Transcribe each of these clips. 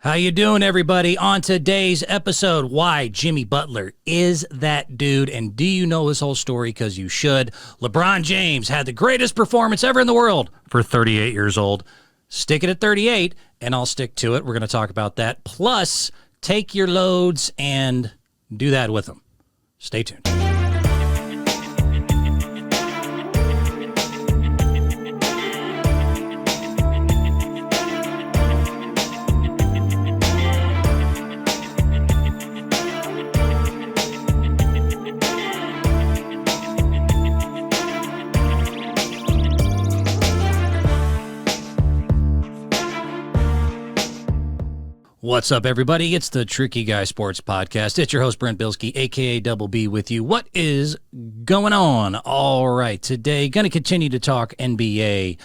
How you doing, everybody? On today's episode, why Jimmy Butler is that dude, and do you know his whole story? Because you should. LeBron James had the greatest performance ever in the world for 38 years old. Stick it at 38, and I'll stick to it. We're going to talk about that. Plus, take your loads and do that with them. Stay tuned. What's up, everybody? It's the Tricky Guy Sports Podcast. It's your host, Brent Bilski, a.k.a. Double B, with you. What is going on? All right, today, going to continue to talk NBA.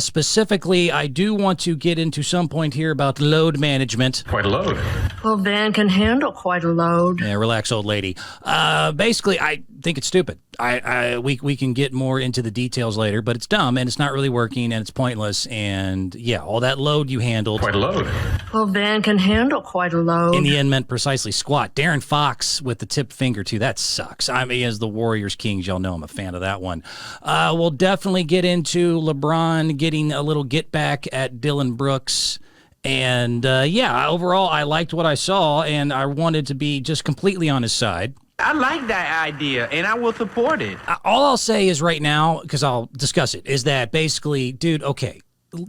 Specifically, I do want to get into some point here about load management. Quite a load. Well, Van can handle quite a load. Yeah, relax, old lady. Basically, I think it's stupid. We can get more into the details later, but it's dumb, and it's not really working, and it's pointless, and yeah, all that load you handled. Quite a load. Well, Van can handle quite a load. In the end, meant precisely squat. Darren Fox with the tipped finger, too. That sucks. I mean, as the Warriors Kings, y'all know I'm a fan of that one. We'll definitely get into LeBron getting a little get back at Dylan Brooks. And, yeah, overall, I liked what I saw, and I wanted to be just completely on his side. I like that idea, and I will support it. All I'll say is right now, because I'll discuss it, is that basically, dude, okay,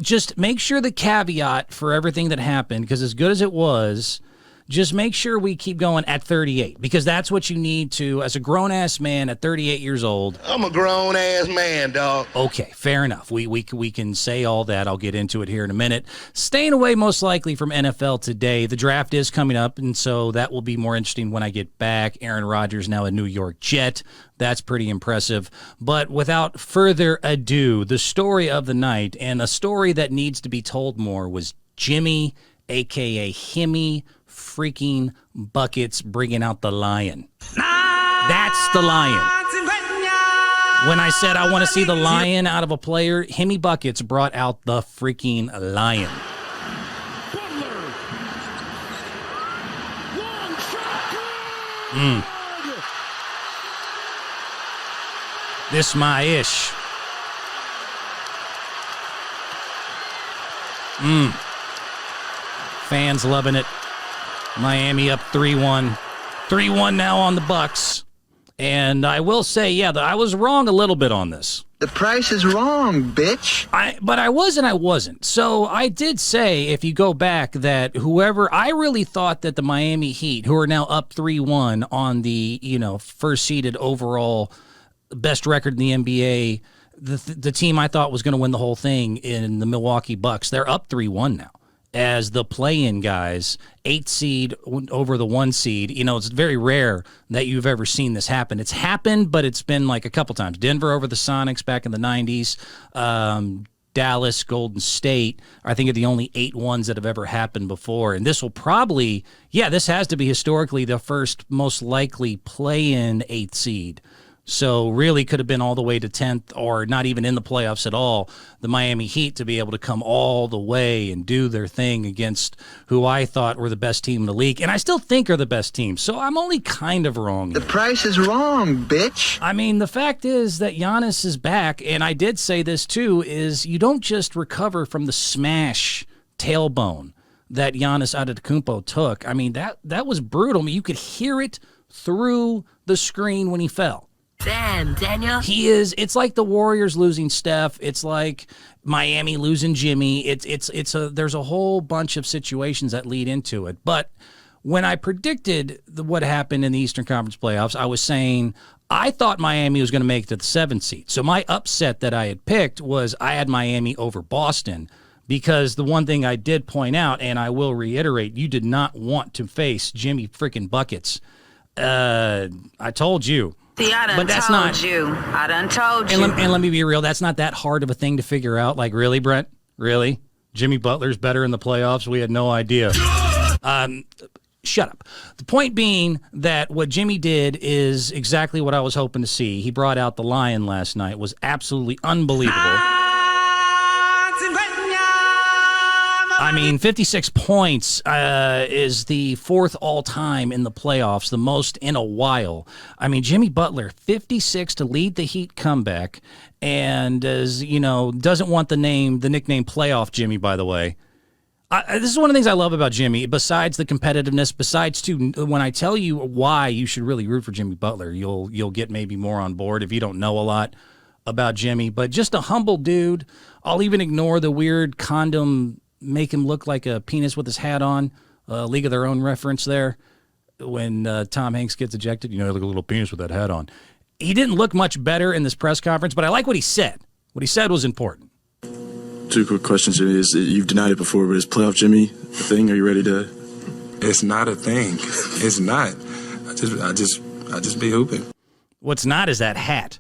just make sure the caveat for everything that happened, because as good as it was, just make sure we keep going at 38, because that's what you need to, as a grown-ass man at 38 years old. I'm a grown-ass man, dog. Okay, fair enough. We can say all that. I'll get into it here in a minute. Staying away most likely from NFL today. The draft is coming up, and so that will be more interesting when I get back. Aaron Rodgers now a New York Jet. That's pretty impressive. But without further ado, the story of the night, and a story that needs to be told more, was Jimmy, a.k.a. Himmy, freaking Buckets, bringing out the lion. That's the lion. When I said I want to see the lion out of a player, Himmy Buckets brought out the freaking lion. This my ish. Fans loving it. Miami up 3-1. 3-1 now on the Bucks. And I will say, yeah, I was wrong a little bit on this. The price is wrong, bitch. But I wasn't. So I did say, if you go back, that I really thought that the Miami Heat, who are now up 3-1 on the, first seeded overall best record in the NBA, the team I thought was going to win the whole thing in the Milwaukee Bucks, they're up 3-1 now. As the play-in guys, 8 seed over the 1 seed. It's very rare that you've ever seen this happen. It's happened, but it's been like a couple times. Denver over the Sonics back in the 90s. Dallas, Golden State, I think, are the only 8 ones that have ever happened before. And this will probably, this has to be historically the first most likely play-in 8 seed. So really could have been all the way to 10th or not even in the playoffs at all, the Miami Heat to be able to come all the way and do their thing against who I thought were the best team in the league. And I still think are the best team. So I'm only kind of wrong here. The price is wrong, bitch. I mean, the fact is that Giannis is back, and I did say this too, is you don't just recover from the smash tailbone that Giannis Antetokounmpo took. I mean, that was brutal. I mean, you could hear it through the screen when he fell. Damn, Daniel. It's like the Warriors losing Steph. It's like Miami losing Jimmy. There's a whole bunch of situations that lead into it. But when I predicted what happened in the Eastern Conference playoffs, I was saying I thought Miami was going to make it to the 7th seed. So my upset that I had picked was I had Miami over Boston, because the one thing I did point out, and I will reiterate, you did not want to face Jimmy freaking Buckets. I told you. See, I done but that's told not, you. I done told you. And let me be real. That's not that hard of a thing to figure out. Like, really, Brent? Really? Jimmy Butler's better in the playoffs? We had no idea. Shut up. The point being that what Jimmy did is exactly what I was hoping to see. He brought out the lion last night. It was absolutely unbelievable. I mean, 56 points is the fourth all-time in the playoffs, the most in a while. I mean, Jimmy Butler, 56 to lead the Heat comeback, and doesn't want the nickname Playoff Jimmy, by the way. This is one of the things I love about Jimmy, besides the competitiveness, besides, too, when I tell you why you should really root for Jimmy Butler, you'll get maybe more on board if you don't know a lot about Jimmy. But just a humble dude. I'll even ignore the weird condom, make him look like a penis with his hat on, League of Their Own reference there, when Tom Hanks gets ejected. Like a little penis with that hat on. He didn't look much better in this press conference, but I like what he said. What he said was important. Two quick questions, Jimmy. You've denied it before, but is playoff Jimmy a thing? Are you ready to? It's not a thing. It's not. I just be hooping. What's not is that hat.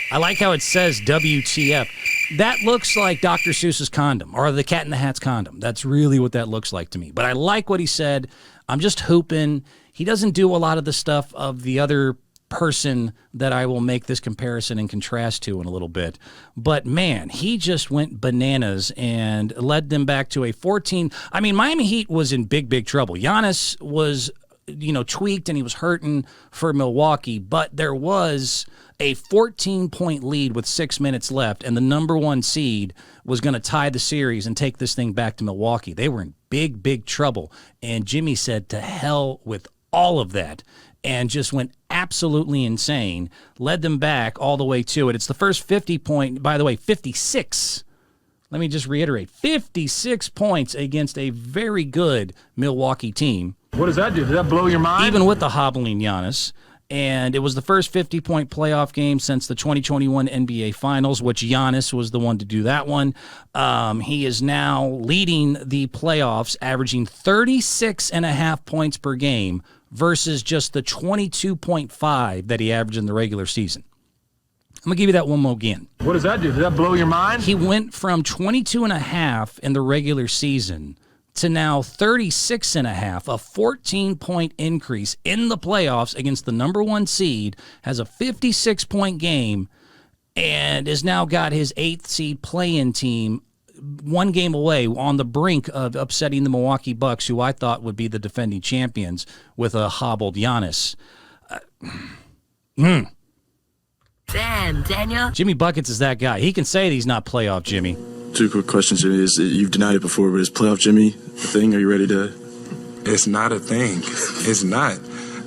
I like how it says WTF. That looks like Dr. Seuss's condom, or the Cat in the Hat's condom. That's really what that looks like to me. But I like what he said. I'm just hooping. He doesn't do a lot of the stuff of the other person that I will make this comparison and contrast to in a little bit. But, man, he just went bananas and led them back to a 14. I mean, Miami Heat was in big, big trouble. Giannis was, tweaked and he was hurting for Milwaukee, but there was a 14-point lead with 6 minutes left, and the number one seed was going to tie the series and take this thing back to Milwaukee. They were in big, big trouble, and Jimmy said to hell with all of that and just went absolutely insane, led them back all the way to it. It's the first 50-point, by the way, 56. Let me just reiterate, 56 points against a very good Milwaukee team. What does that do? Does that blow your mind? Even with the hobbling Giannis. And it was the first 50-point playoff game since the 2021 NBA Finals, which Giannis was the one to do that one. He is now leading the playoffs, averaging 36.5 points per game versus just the 22.5 that he averaged in the regular season. I'm going to give you that one more again. What does that do? Does that blow your mind? He went from 22.5 in the regular season to now 36.5, a 14-point increase in the playoffs against the number one seed, has a 56-point game, and has now got his 8th seed play-in team one game away on the brink of upsetting the Milwaukee Bucks, who I thought would be the defending champions with a hobbled Giannis. Damn, Daniel. Jimmy Buckets is that guy. He can say that he's not playoff Jimmy. Two quick questions, Jimmy. You've denied it before, but is playoff Jimmy a thing? Are you ready to? It's not a thing. It's not.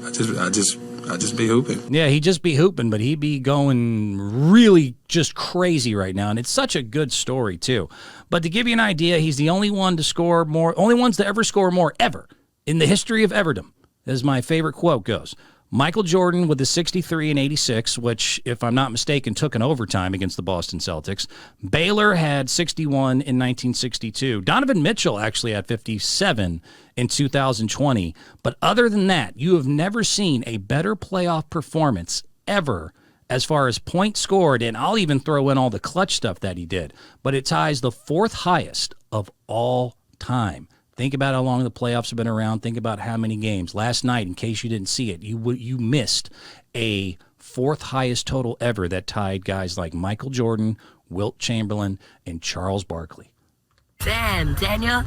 I just be hooping. Yeah, he just be hooping, but he be going really just crazy right now, and it's such a good story too. But to give you an idea, he's the only one to score more, only ones to ever score more ever in the history of Everdom, as my favorite quote goes. Michael Jordan with the 63 and 86, which, if I'm not mistaken, took an overtime against the Boston Celtics. Baylor had 61 in 1962. Donovan Mitchell actually had 57 in 2020. But other than that, you have never seen a better playoff performance ever as far as points scored, and I'll even throw in all the clutch stuff that he did. But it ties the fourth highest of all time. Think about how long the playoffs have been around. Think about how many games. Last night, in case you didn't see it, you missed a fourth highest total ever that tied guys like Michael Jordan, Wilt Chamberlain, and Charles Barkley. Damn, Daniel.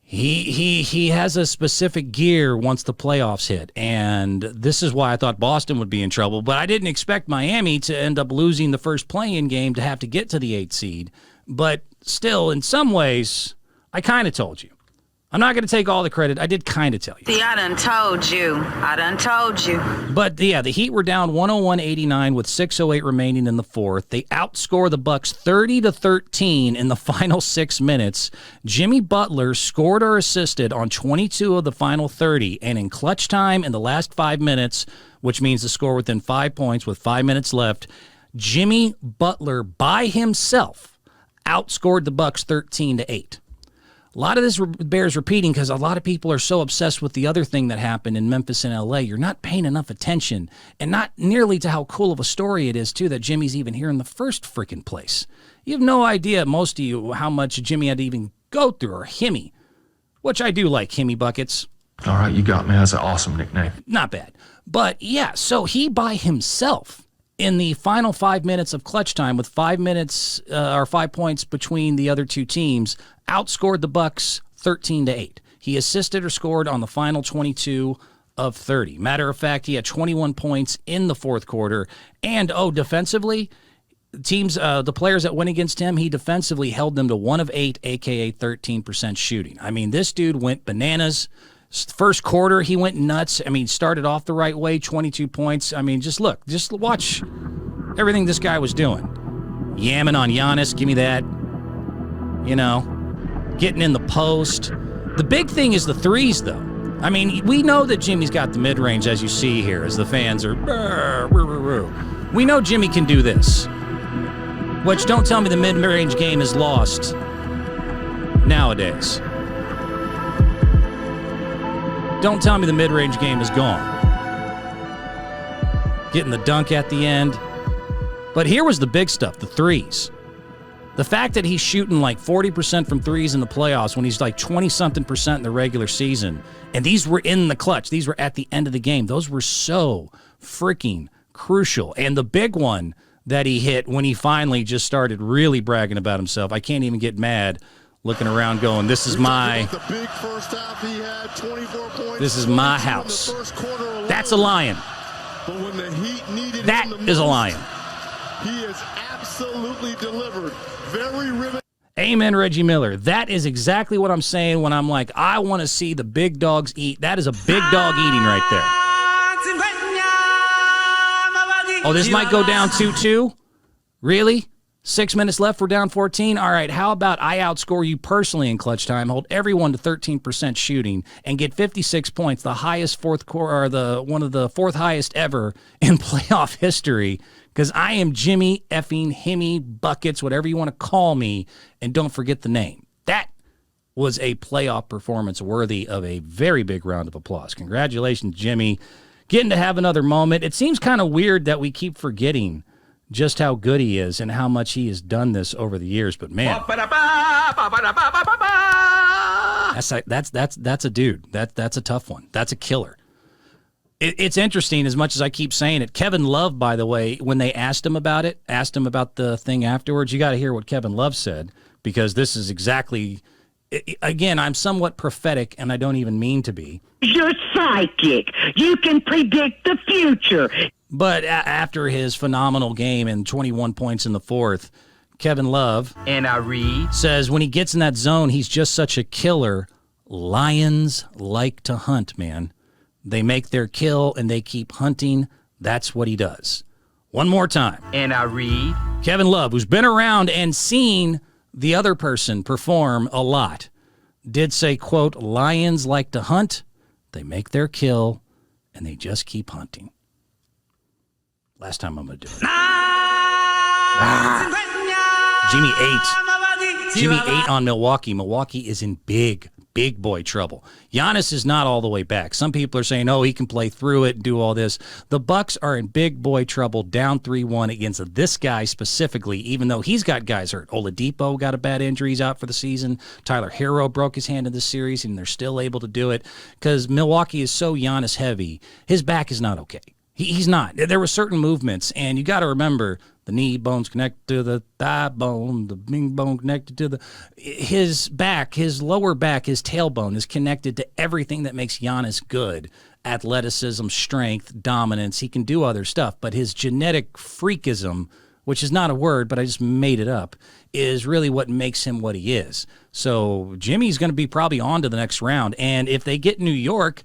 He has a specific gear once the playoffs hit, and this is why I thought Boston would be in trouble. But I didn't expect Miami to end up losing the first play-in game to have to get to the 8th seed. But still, in some ways, I kind of told you. I'm not going to take all the credit. I did kind of tell you. See, I done told you. But, yeah, the Heat were down 101-89 with 6:08 remaining in the fourth. They outscore the Bucks 30-13 in the final 6 minutes. Jimmy Butler scored or assisted on 22 of the final 30, and in clutch time in the last 5 minutes, which means the score within 5 points with 5 minutes left, Jimmy Butler by himself outscored the Bucks 13-8. A lot of this bears repeating because a lot of people are so obsessed with the other thing that happened in Memphis and L.A. You're not paying enough attention, and not nearly to how cool of a story it is, too, that Jimmy's even here in the first freaking place. You have no idea, most of you, how much Jimmy had to even go through, or Himmy, which I do like, Himmy Buckets. All right, you got me. That's an awesome nickname. Not bad. But, yeah, so he by himself in the final 5 minutes of clutch time with 5 minutes or 5 points between the other two teams, outscored the Bucks 13-8. He assisted or scored on the final 22 of 30. Matter of fact, he had 21 points in the fourth quarter. And, defensively, the players that went against him, he defensively held them to 1 of 8, a.k.a. 13% shooting. I mean, this dude went bananas. First quarter, he went nuts. I mean, started off the right way, 22 points. I mean, just watch everything this guy was doing. Yamming on Giannis, give me that. Getting in the post. The big thing is the threes, though. I mean, we know that Jimmy's got the mid-range, as you see here, as the fans are... We know Jimmy can do this. Which, don't tell me the mid-range game is lost nowadays. Don't tell me the mid-range game is gone. Getting the dunk at the end. But here was the big stuff, the threes. The fact that he's shooting like 40% from threes in the playoffs when he's like 20-something% in the regular season, and these were in the clutch, these were at the end of the game, those were so freaking crucial. And the big one that he hit when he finally just started really bragging about himself, I can't even get mad looking around going, this is my house. That's a lion. That is a lion. He has absolutely delivered. Very riveting. Amen, Reggie Miller. That is exactly what I'm saying when I'm like, I want to see the big dogs eat. That is a big dog eating right there. Oh, this might go down 2-2? Really? 6 minutes left, we're down 14? All right, how about I outscore you personally in clutch time, hold everyone to 13% shooting, and get 56 points, the highest fourth quarter, or one of the fourth highest ever in playoff history, because I am Jimmy effing Himmy Buckets, whatever you want to call me, and don't forget the name. That was a playoff performance worthy of a very big round of applause. Congratulations, Jimmy. Getting to have another moment. It seems kind of weird that we keep forgetting just how good he is and how much he has done this over the years. But man, that's a dude. That's a tough one. That's a killer. It's interesting, as much as I keep saying it. Kevin Love, by the way, when they asked him about the thing afterwards, you got to hear what Kevin Love said, because this is exactly, again, I'm somewhat prophetic, and I don't even mean to be. You're psychic. You can predict the future. But after his phenomenal game and 21 points in the fourth, Kevin Love, and I read, says when he gets in that zone, he's just such a killer. Lions like to hunt, man. They make their kill and they keep hunting. That's what he does. One more time. and I read, Kevin Love, who's been around and seen the other person perform a lot, did say, quote, lions like to hunt, they make their kill, and they just keep hunting. Last time I'm going to do it. Jimmy 8 on Milwaukee. Milwaukee is in big boy trouble. Giannis is not all the way back. Some people are saying, oh, he can play through it and do all this. The Bucks are in big boy trouble, down 3-1 against this guy specifically, even though he's got guys hurt. Oladipo got a bad injury. He's out for the season. Tyler Hero broke his hand in this series, and they're still able to do it because Milwaukee is so Giannis heavy. His back is not okay. He's not. There were certain movements, and you got to remember the knee bone's connected to the thigh bone, the bing bone connected to his back, his lower back, his tailbone is connected to everything that makes Giannis good. Athleticism, strength, dominance. He can do other stuff, but his genetic freakism, which is not a word, but I just made it up, is really what makes him what he is. So Jimmy's going to be probably on to the next round, and if they get New York,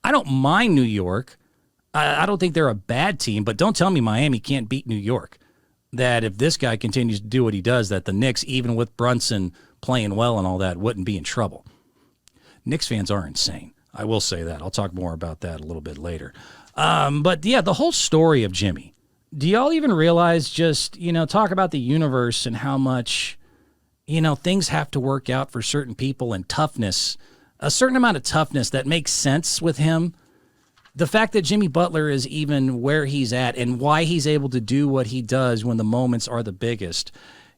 I don't mind New York. I don't think they're a bad team, but don't tell me Miami can't beat New York. That if this guy continues to do what he does, that the Knicks, even with Brunson playing well and all that, wouldn't be in trouble. Knicks fans are insane. I will say that. I'll talk more about that a little bit later. But, yeah, the whole story of Jimmy. Do y'all even realize just, talk about the universe and how much, things have to work out for certain people and toughness, a certain amount of toughness that makes sense with him. The fact that Jimmy Butler is even where he's at and why he's able to do what he does when the moments are the biggest.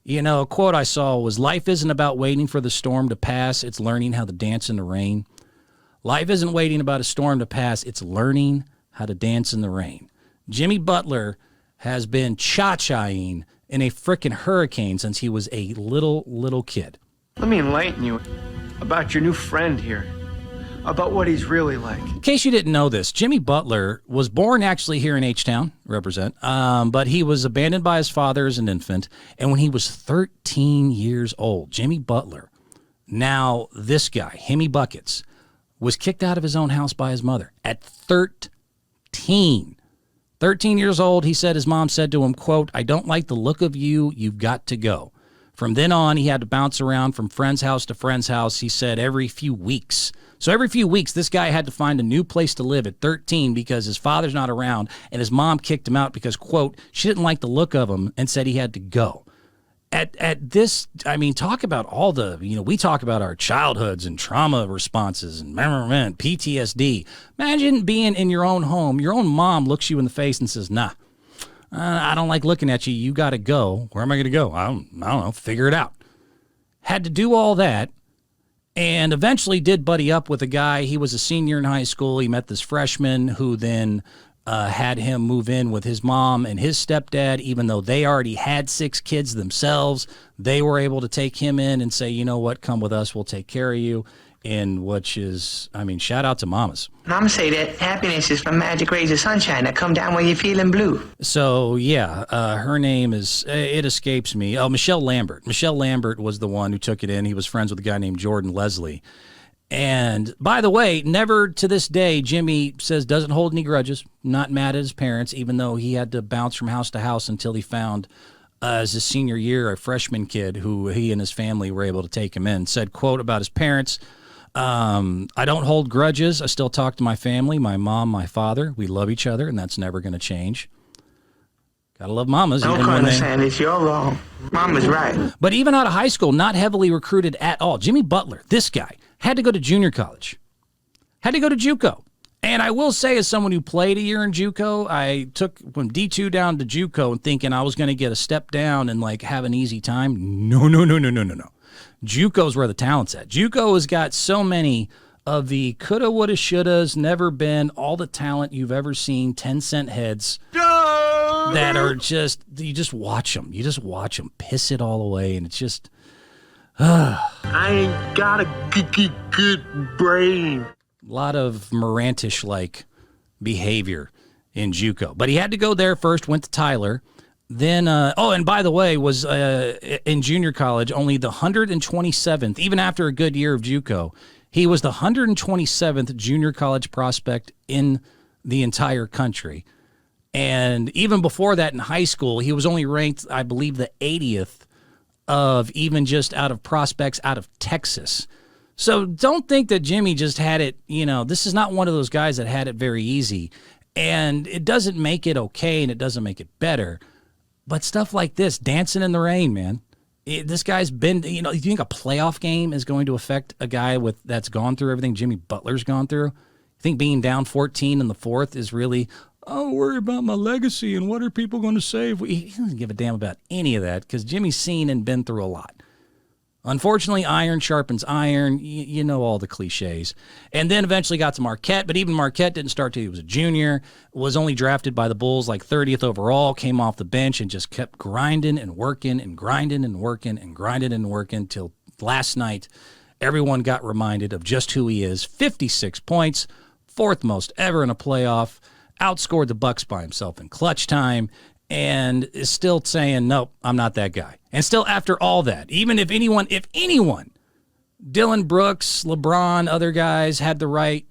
A quote I saw was, life isn't about waiting for the storm to pass, it's learning how to dance in the rain. Life isn't waiting about a storm to pass, it's learning how to dance in the rain. Jimmy Butler has been cha-chaing in a frickin' hurricane since he was a little kid. let me enlighten you. about your new friend here, about what he's really like. In case you didn't know this, Jimmy Butler was born actually here in H-Town, represent, but he was abandoned by his father as an infant, and when he was 13 years old, Jimmy Butler, now this guy, Himmy Buckets, was kicked out of his own house by his mother at 13. 13 years old, he said his mom said to him, quote, "I don't like the look of you. You've got to go." From then on, he had to bounce around from friend's house to friend's house, he said, every few weeks. So every few weeks, this guy had to find a new place to live at 13 because his father's not around, and his mom kicked him out because, quote, she didn't like the look of him and said he had to go. At this, I mean, talk about all the, we talk about our childhoods and trauma responses and PTSD. Imagine being in your own home. Your own mom looks you in the face and says, nah, I don't like looking at you. You got to go. Where am I going to go? I don't know. Figure it out. Had to do all that and eventually did buddy up with a guy. He was a senior in high school. He met this freshman who then had him move in with his mom and his stepdad, even though they already had 6 kids themselves. They were able to take him in and say, you know what, come with us, we'll take care of you. And which is, I mean, shout out to mamas. Mama say that happiness is from magic rays of sunshine that come down when you're feeling blue. So, yeah, her name is, it escapes me. Oh, Michelle Lambert. Michelle Lambert was the one who took it in. He was friends with a guy named Jordan Leslie. And by the way, never to this day, Jimmy says doesn't hold any grudges, not mad at his parents, even though he had to bounce from house to house until he found, as his senior year, a freshman kid who he and his family were able to take him in. Said, quote, about his parents, I don't hold grudges. I still talk to my family, my mom, my father. We love each other, and that's never going to change. Gotta love mamas. Don't understand this. You're wrong. Mama's right. But even out of high school, not heavily recruited at all. Jimmy Butler, this guy, had to go to junior college. Had to go to JUCO. And I will say, as someone who played a year in JUCO, I took from D2 down to JUCO and thinking I was going to get a step down and like have an easy time. No. JUCO's where the talent's at. JUCO has got so many of the coulda, woulda, shouldas, never been, all the talent you've ever seen, 10-cent heads that are just, you just watch them. You just watch them piss it all away, and it's just, I ain't got a good brain. a lot of Morantish-like behavior in JUCO. But he had to go there first, went to Tyler. Then, and by the way, was in junior college only the 127th, even after a good year of JUCO, he was the 127th junior college prospect in the entire country. And even before that in high school, he was only ranked, I believe, the 80th of even just out of prospects out of Texas. So don't think that Jimmy just had it, this is not one of those guys that had it very easy. And it doesn't make it okay and it doesn't make it better. But stuff like this, dancing in the rain, man. This guy's been, you think a playoff game is going to affect a guy that's gone through everything Jimmy Butler's gone through? You think being down 14 in the fourth is really, worry about my legacy and what are people going to say? He doesn't give a damn about any of that because Jimmy's seen and been through a lot. Unfortunately, iron sharpens iron. You know all the cliches. And then eventually got to Marquette, but even Marquette didn't start till he was a junior, was only drafted by the Bulls like 30th overall, came off the bench and just kept grinding and working and grinding and working and grinding and working till last night everyone got reminded of just who he is. 56 points, 4th most ever in a playoff, outscored the Bucks by himself in clutch time, and is still saying, nope, I'm not that guy. And still after all that, even if anyone, Dylan Brooks, LeBron, other guys had the right,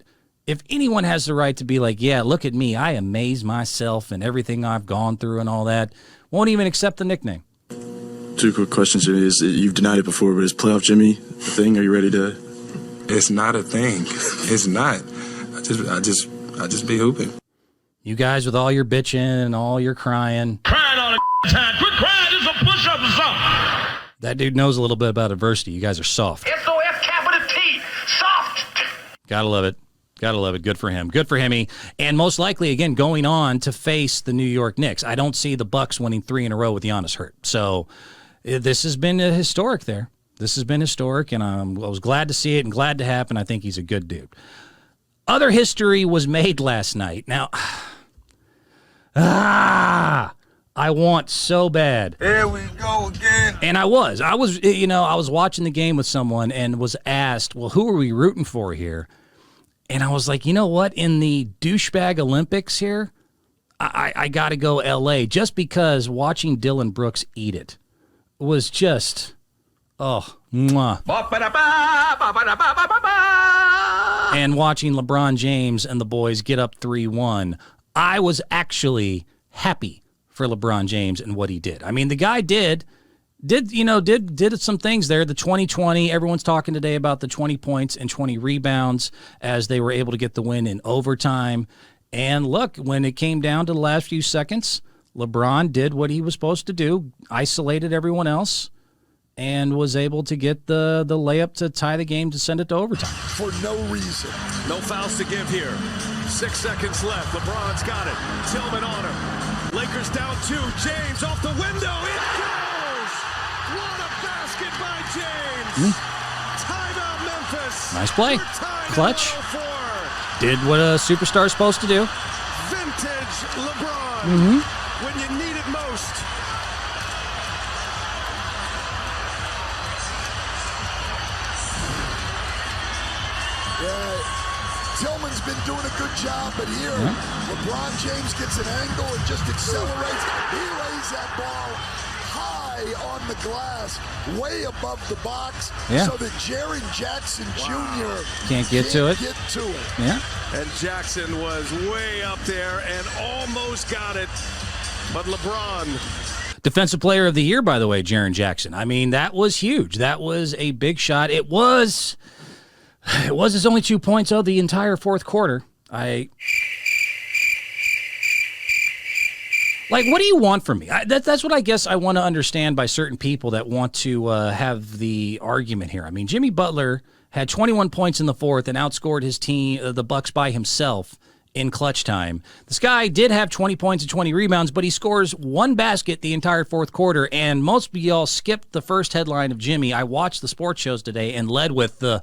if anyone has the right to be like, yeah, look at me, I amaze myself and everything I've gone through and all that, won't even accept the nickname. 2 quick questions, Jimmy. You've denied it before, but is playoff Jimmy a thing? Are you ready to? It's not a thing. It's not. I just be hooping. You guys with all your bitching and all your crying. Crying all the time. Quit crying, just a push-up or something. That dude knows a little bit about adversity. You guys are soft. S-O-F capital T. Soft. Gotta love it. Gotta love it. Good for him. Good for him. And most likely, again, going on to face the New York Knicks. I don't see the Bucks winning 3 in a row with Giannis hurt. So this has been historic there. This has been historic, and I was glad to see it and glad to happen. I think he's a good dude. Other history was made last night. Now, I want so bad. Here we go again. And I was watching the game with someone and was asked, well, who are we rooting for here? And I was like, you know what? In the douchebag Olympics here, I got to go L.A. just because watching Dylan Brooks eat it was just, mwah. And watching LeBron James and the boys get up 3-1, I was actually happy for LeBron James and what he did. I mean, the guy did some things there. The 2020, everyone's talking today about the 20 points and 20 rebounds as they were able to get the win in overtime. And look, when it came down to the last few seconds, LeBron did what he was supposed to do, isolated everyone else, and was able to get the layup to tie the game to send it to overtime. For no reason. No fouls to give here. 6 seconds left. LeBron's got it. Tillman on him. Lakers down 2. James off the window. It goes! What a basket by James! Timeout Memphis. Nice play. Clutch. Did what a superstar's supposed to do. Vintage LeBron. When you need it most. Yeah, Tillman's been doing a good job, but here, LeBron James gets an angle and just accelerates. He lays that ball high on the glass, way above the box, so that Jaren Jackson Jr. can't get to it. Yeah. And Jackson was way up there and almost got it, but LeBron. Defensive Player of the Year, by the way, Jaren Jackson. I mean, that was huge. That was a big shot. It was his only 2 points of the entire fourth quarter. Like, what do you want from me? That's what I guess I want to understand by certain people that want to have the argument here. I mean, Jimmy Butler had 21 points in the fourth and outscored his team, the Bucks, by himself in clutch time. This guy did have 20 points and 20 rebounds, but he scores one basket the entire fourth quarter, and most of y'all skipped the first headline of Jimmy. I watched the sports shows today and led with the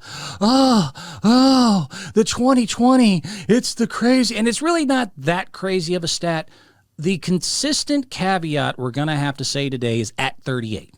2020, it's the crazy, and it's really not that crazy of a stat. The consistent caveat we're going to have to say today is at 38.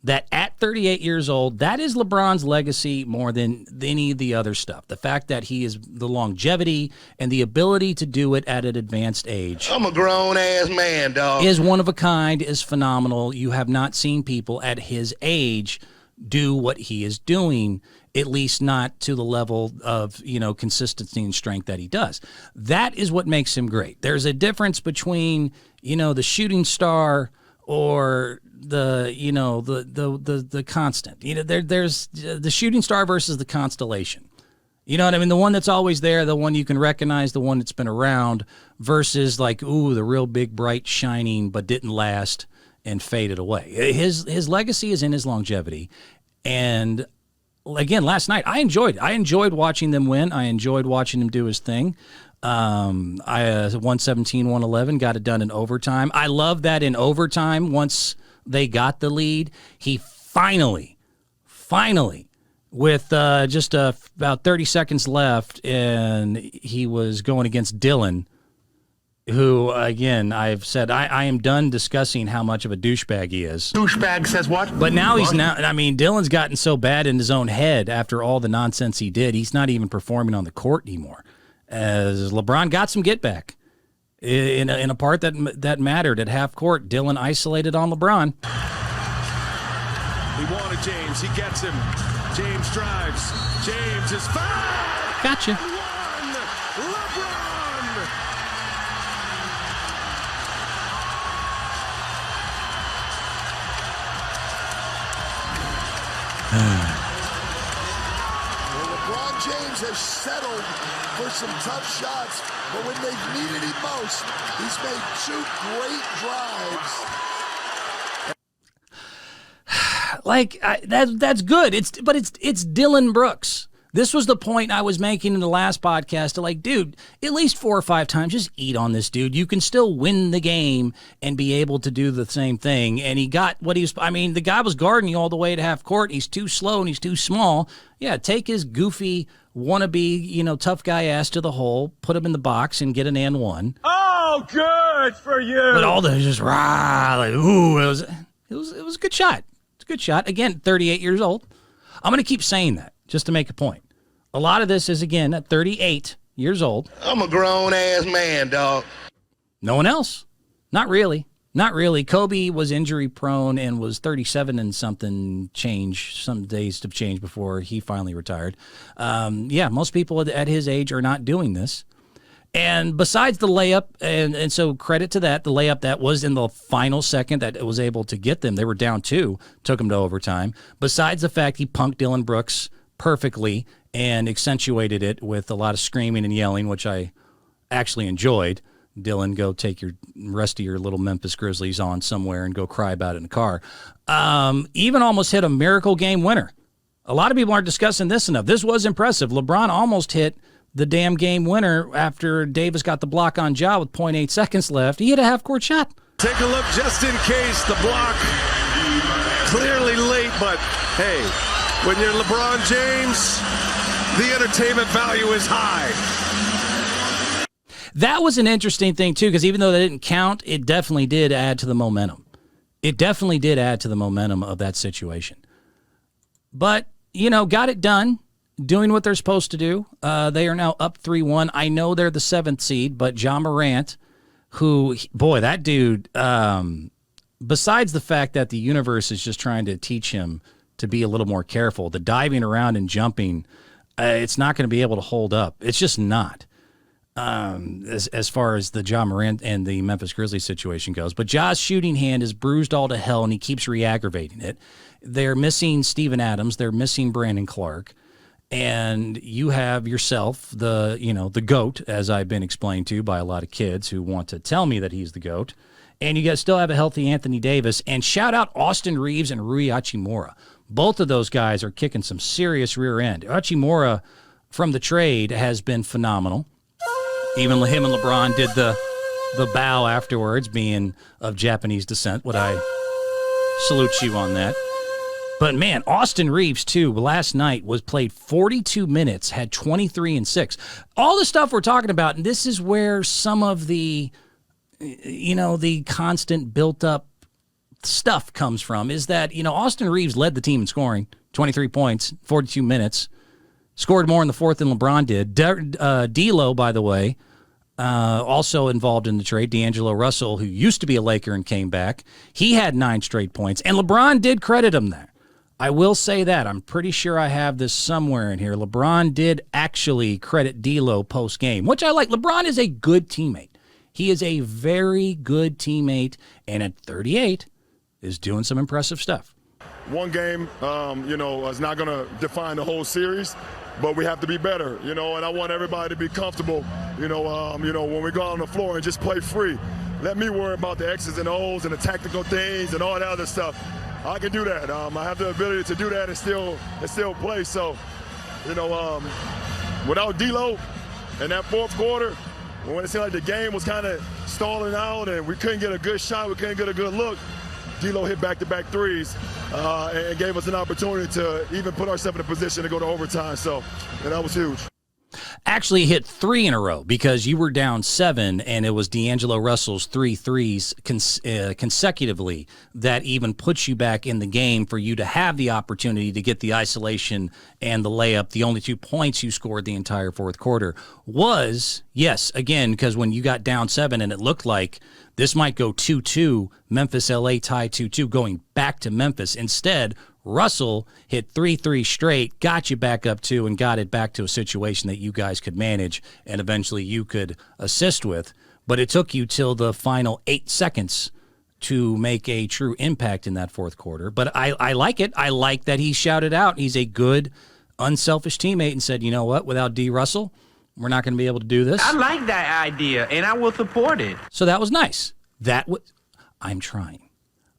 That at 38 years old, that is LeBron's legacy more than any of the other stuff. The fact that he is the longevity and the ability to do it at an advanced age. I'm a grown-ass man, dog. Is one of a kind, is phenomenal. You have not seen people at his age do what he is doing, at least not to the level of, consistency and strength that he does. That is what makes him great. There's a difference between, the shooting star or the constant. There's the shooting star versus the constellation. You know what I mean? The one that's always there, the one you can recognize, the one that's been around, versus the real big, bright, shining, but didn't last and faded away. His legacy is in his longevity. And again, last night, I enjoyed watching them win. I enjoyed watching him do his thing. 117-111, got it done in overtime. I love that in overtime, once they got the lead, he finally, with just about 30 seconds left, and he was going against Dylan, who, again, I've said I am done discussing how much of a douchebag he is. Douchebag says what? But now Dylan's gotten so bad in his own head after all the nonsense he did, he's not even performing on the court anymore. As LeBron got some get back in a part that mattered at half court, Dylan isolated on LeBron. He wanted James. He gets him. James drives. James is fouled. Gotcha. LeBron. LeBron James has settled for some tough shots, but when they've needed him most, he's made 2 great drives. That's good. It's Dylan Brooks. This was the point I was making in the last podcast. Dude, at least 4 or 5 times, just eat on this dude. You can still win the game and be able to do the same thing. And he got what he was. I mean, the guy was guarding you all the way to half court. He's too slow and he's too small. Yeah, take his goofy wannabe, tough guy ass to the hole, put him in the box, and get an and one. Oh! Oh, good for you. But all the just rah, like, ooh, it was a good shot. It's a good shot. Again, 38 years old. I'm going to keep saying that just to make a point. A lot of this is, again, at 38 years old. I'm a grown-ass man, dog. No one else. Not really. Not really. Kobe was injury prone and was 37 and some days to change before he finally retired. Most people at his age are not doing this. And besides the layup, and so credit to that, the layup that was in the final second that it was able to get them. They were down 2, took them to overtime. Besides the fact he punked Dylan Brooks perfectly and accentuated it with a lot of screaming and yelling, which I actually enjoyed. Dylan, go take your rest of your little Memphis Grizzlies on somewhere and go cry about it in the car. Even almost hit a miracle game winner. A lot of people aren't discussing this enough. This was impressive. LeBron almost hit the damn game winner after Davis got the block on Ja with 0.8 seconds left. He hit a half-court shot. Take a look just in case. The block clearly late, but hey, when you're LeBron James, the entertainment value is high. That was an interesting thing, too, because even though that didn't count, it definitely did add to the momentum. It definitely did add to the momentum of that situation. But, got it done, doing what they're supposed to do. They are now up 3-1. I know they're the 7th seed, but Ja Morant, who, boy, that dude, besides the fact that the universe is just trying to teach him to be a little more careful, the diving around and jumping, it's not going to be able to hold up. It's just not. As far as the Ja Morant and the Memphis Grizzlies situation goes. But Ja's shooting hand is bruised all to hell, and he keeps re-aggravating it. They're missing Steven Adams. They're missing Brandon Clark. And you have yourself the GOAT, as I've been explained to by a lot of kids who want to tell me that he's the GOAT. And you guys still have a healthy Anthony Davis. And shout out Austin Reeves and Rui Hachimura. Both of those guys are kicking some serious rear end. Hachimura, from the trade, has been phenomenal. Even him and LeBron did the bow afterwards, being of Japanese descent. Would I salute you on that? But, man, Austin Reeves, too, last night played 42 minutes, had 23 and 6. All the stuff we're talking about, and this is where some of the, the constant built-up stuff comes from, is that, Austin Reeves led the team in scoring, 23 points, 42 minutes. Scored more in the fourth than LeBron did. D'Lo, by the way, also involved in the trade. D'Angelo Russell, who used to be a Laker and came back, he had 9 straight points. And LeBron did credit him there. I will say that. I'm pretty sure I have this somewhere in here. LeBron did actually credit D'Lo post-game, which I like. LeBron is a good teammate. He is a very good teammate, and at 38 is doing some impressive stuff. One game, is not going to define the whole series, but we have to be better, and I want everybody to be comfortable, when we go out on the floor and just play free. Let me worry about the X's and O's and the tactical things and all that other stuff. I can do that. I have the ability to do that and still play. So, without D'Lo in that fourth quarter, when it seemed like the game was kind of stalling out and we couldn't get a good shot, we couldn't get a good look, D'Lo hit back-to-back threes and gave us an opportunity to even put ourselves in a position to go to overtime. So, that was huge. Actually hit 3 in a row because you were down 7, and it was D'Angelo Russell's 3 threes consecutively that even puts you back in the game for you to have the opportunity to get the isolation and the layup. The only 2 points you scored the entire fourth quarter was, yes, again, because when you got down 7 and it looked like this might go 2-2, Memphis-LA tie 2-2, going back to Memphis. Instead, Russell hit 3 threes straight, got you back up 2, and got it back to a situation that you guys could manage and eventually you could assist with. But it took you till the final 8 seconds to make a true impact in that fourth quarter. But I like it. I like that he shouted out. He's a good, unselfish teammate and said, you know what, without D. Russell, we're not going to be able to do this. I like that idea, and I will support it. So that was nice. I'm trying.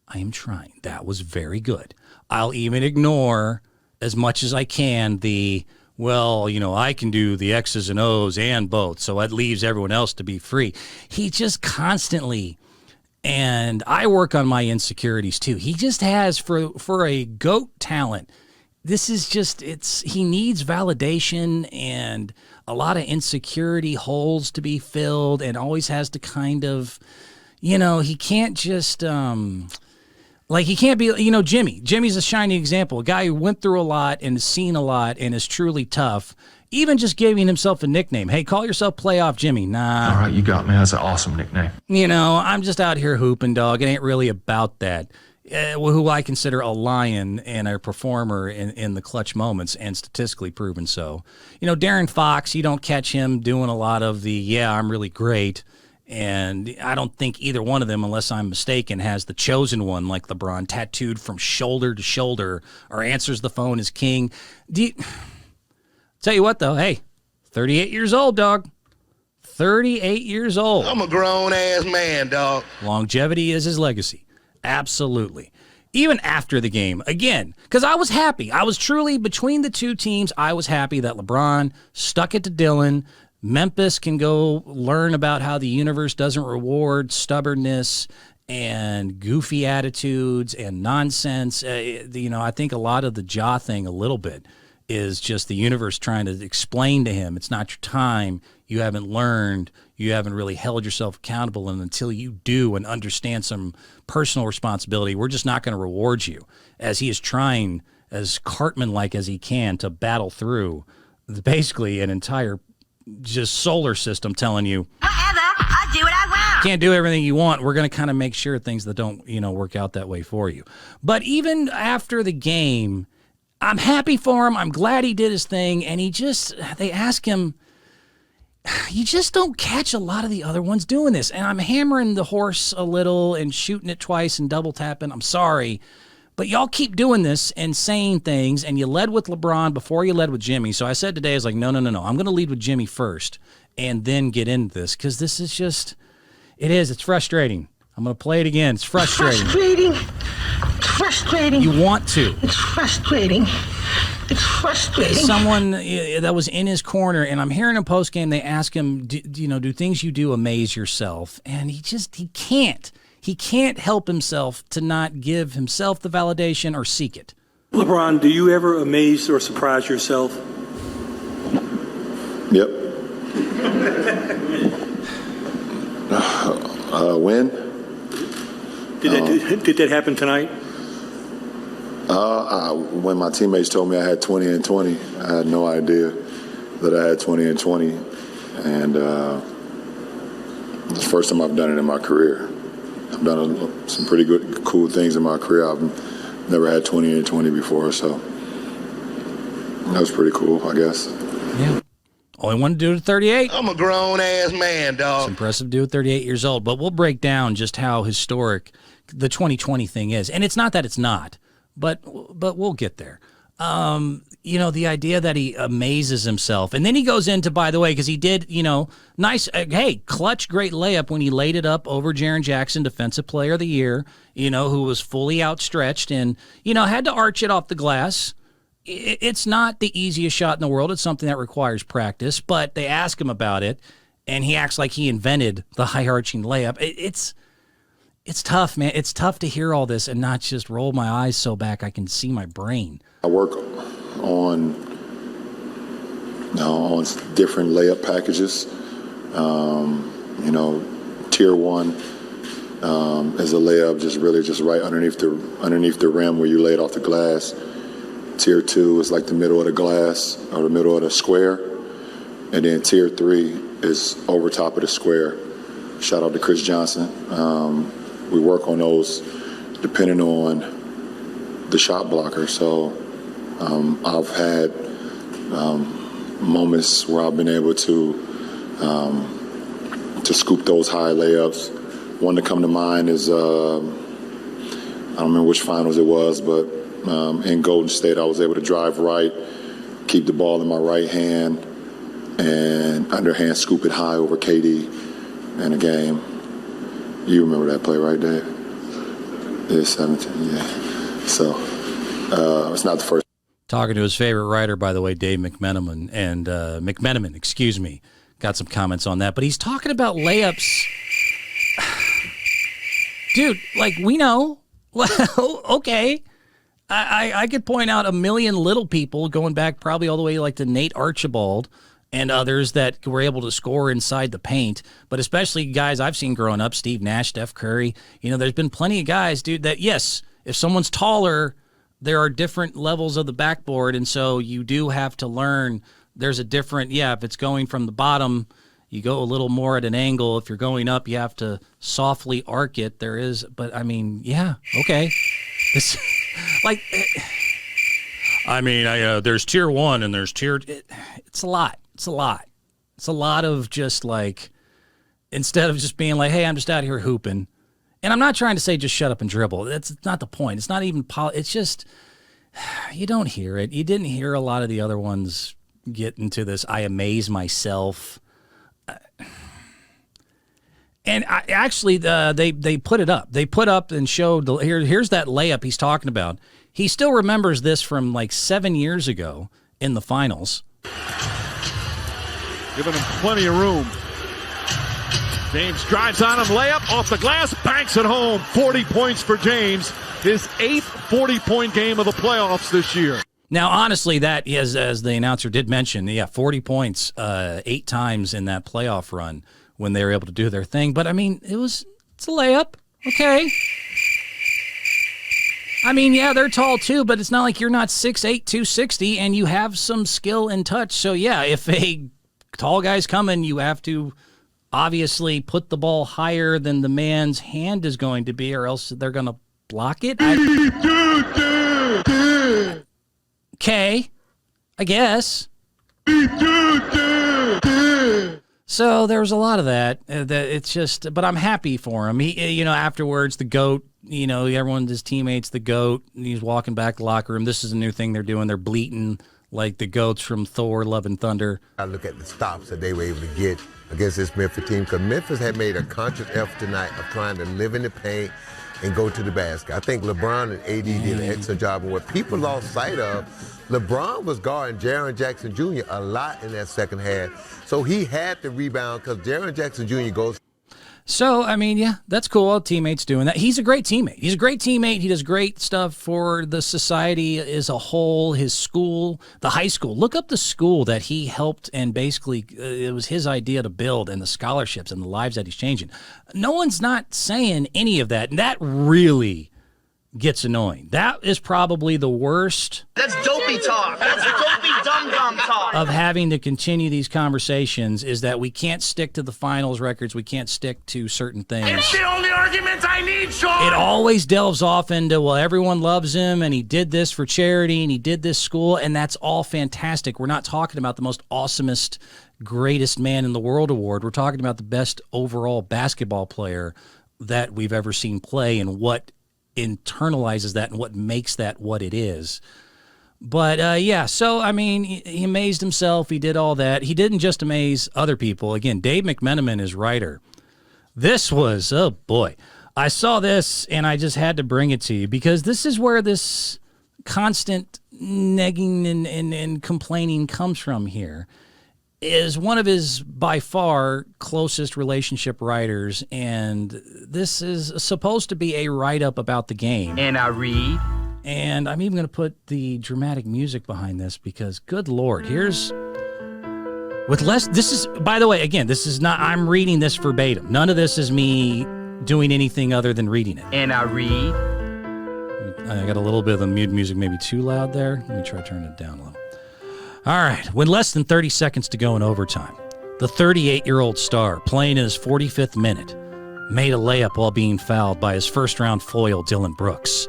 I am trying. That was very good. I'll even ignore as much as I can I can do the X's and O's and both, so that leaves everyone else to be free. He just constantly, and I work on my insecurities too, he just has, for a GOAT talent, this is just, he needs validation and a lot of insecurity holes to be filled, and always has to kind of, he can't just, he can't be, Jimmy. Jimmy's a shining example, a guy who went through a lot and has seen a lot and is truly tough. Even just giving himself a nickname. Hey, call yourself Playoff Jimmy. Nah. All right, you got me. That's an awesome nickname. I'm just out here hooping, dog. It ain't really about that. Who I consider a lion and a performer in the clutch moments, and statistically proven so. Darren Fox, you don't catch him doing a lot of the, I'm really great. And I don't think either one of them, unless I'm mistaken, has the chosen one like LeBron tattooed from shoulder to shoulder, or answers the phone as king. Tell you what, though, hey, 38 years old, dog. 38 years old. I'm a grown-ass man, dog. Longevity is his legacy. Absolutely. Even after the game, again, because I was happy. I was truly, between the two teams, I was happy that LeBron stuck it to Dylan. Memphis can go learn about how the universe doesn't reward stubbornness and goofy attitudes and nonsense. I think a lot of the Ja thing a little bit is just the universe trying to explain to him, it's not your time, you haven't learned, you haven't really held yourself accountable, and until you do and understand some personal responsibility, we're just not going to reward you. As he is trying, as Cartman-like as he can, to battle through basically an entire just solar system telling you, Whatever, I do what I want. Can't do everything you want. We're going to kind of make sure things that don't, work out that way for you. But even after the game, I'm happy for him. I'm glad he did his thing. And they ask him, you just don't catch a lot of the other ones doing this. And I'm hammering the horse a little and shooting it twice and double tapping. I'm sorry. But y'all keep doing this and saying things, and you led with LeBron before you led with Jimmy. So I said today, I was like, no. I'm going to lead with Jimmy first and then get into this, because this is just, it's frustrating. I'm going to play it again. It's frustrating. Frustrating. You want to. It's frustrating. It's frustrating. Someone that was in his corner, and I'm hearing him post game, they ask him, do things you do amaze yourself? And he can't. He can't help himself to not give himself the validation or seek it. LeBron, do you ever amaze or surprise yourself? Yep. When? Did that happen tonight? When my teammates told me I had 20 and 20, I had no idea that I had 20 and 20. And it's the first time I've done it in my career. I've done some pretty good, cool things in my career. I've never had 20 and 20 before, so that was pretty cool, I guess. Yeah. Only one to do it at 38. I'm a grown-ass man, dog. It's impressive to do at 38 years old, but we'll break down just how historic the 2020 thing is. And it's not that it's not, but we'll get there. The idea that he amazes himself. And then he goes into, by the way, because he did, nice, clutch, great layup when he laid it up over Jaren Jackson, Defensive Player of the Year, who was fully outstretched and, had to arch it off the glass. It's not the easiest shot in the world. It's something that requires practice, but they ask him about it, and he acts like he invented the high-arching layup. It's tough, man. It's tough to hear all this and not just roll my eyes so back I can see my brain. I work on different layup packages. Tier 1 is a layup just right underneath the rim where you lay it off the glass. Tier 2 is like the middle of the glass or the middle of the square. And then Tier 3 is over top of the square. Shout out to Chris Johnson. We work on those depending on the shot blocker. So I've had moments where I've been able to scoop those high layups. One to come to mind is, I don't remember which finals it was, but in Golden State, I was able to drive right, keep the ball in my right hand, and underhand scoop it high over KD in a game. You remember that play, right, Dave? Yeah, 17, yeah. So it's not the first. Talking to his favorite writer, by the way, Dave McMenamin, and McMenamin, got some comments on that. But he's talking about layups. Dude, we know. Well, okay. I could point out a million little people going back probably all the way like to Nate Archibald and others that were able to score inside the paint, but especially guys I've seen growing up, Steve Nash, Steph Curry. There's been plenty of guys, dude, that, yes, if someone's taller, there are different levels of the backboard, and so you do have to learn there's a different, if it's going from the bottom, you go a little more at an angle. If you're going up, you have to softly arc it. There is, but I mean, okay. It's like, there's tier 1 and there's tier, it's a lot. It's a lot. It's a lot of just like, instead of just being like, hey, I'm just out here hooping. And I'm not trying to say just shut up and dribble. That's not the point. It's not even, it's just, you don't hear it. You didn't hear a lot of the other ones get into this. I amaze myself. And they put it up. They put up and showed, here's that layup he's talking about. He still remembers this from like 7 years ago in the finals. Giving him plenty of room. James drives on him, layup off the glass, banks it home. 40 points for James. His 8th 40-point game of the playoffs this year. Now, honestly, that, as the announcer did mention, 40 points 8 times in that playoff run when they were able to do their thing. But, I mean, it's a layup. Okay. I mean, they're tall too, but it's not like you're not 6'8", 260, and you have some skill and touch. So, if a tall guy's coming, you have to obviously put the ball higher than the man's hand is going to be, or else they're going to block it. Okay, I guess. So there was a lot of that. It's just, but I'm happy for him. He, afterwards, the GOAT, everyone, his teammates, the GOAT, he's walking back the locker room. This is a new thing they're doing. They're bleating like the goats from Thor, Love and Thunder. I look at the stops that they were able to get against this Memphis team, because Memphis had made a conscious effort tonight of trying to live in the paint and go to the basket. I think LeBron and AD did an excellent job. And what people lost sight of, LeBron was guarding Jaren Jackson Jr. a lot in that second half. So he had to rebound because Jaren Jackson Jr. goes. So, I mean, that's cool. All teammates doing that. He's a great teammate. He does great stuff for the society as a whole, his school, the high school. Look up the school that he helped, and basically it was his idea to build, and the scholarships and the lives that he's changing. No one's not saying any of that, and that really gets annoying. That is probably the worst. That's dopey talk. That's dopey dum-dum talk. Of having to continue these conversations is that we can't stick to the finals records. We can't stick to certain things. It's the only argument I need, Sean. It always delves off into, well, everyone loves him, and he did this for charity, and he did this school, and that's all fantastic. We're not talking about the most awesomest, greatest man in the world award. We're talking about the best overall basketball player that we've ever seen play, and what internalizes that and what makes that what it is. But so I mean, he amazed himself. He did all that. He didn't just amaze other people. Again, Dave McMenamin is writer. This was, oh boy, I saw this and I just had to bring it to you, because this is where this constant negging and complaining comes from here. Is one of his, by far, closest relationship writers, and this is supposed to be a write-up about the game. And I read. And I'm even going to put the dramatic music behind this, because, good Lord, here's... With less... This is, by the way, again, this is not... I'm reading this verbatim. None of this is me doing anything other than reading it. And I read. I got a little bit of the music maybe too loud there. Let me try turning it down a little. All right, with less than 30 seconds to go in overtime, the 38-year-old star, playing in his 45th minute, made a layup while being fouled by his first-round foil, Dylan Brooks.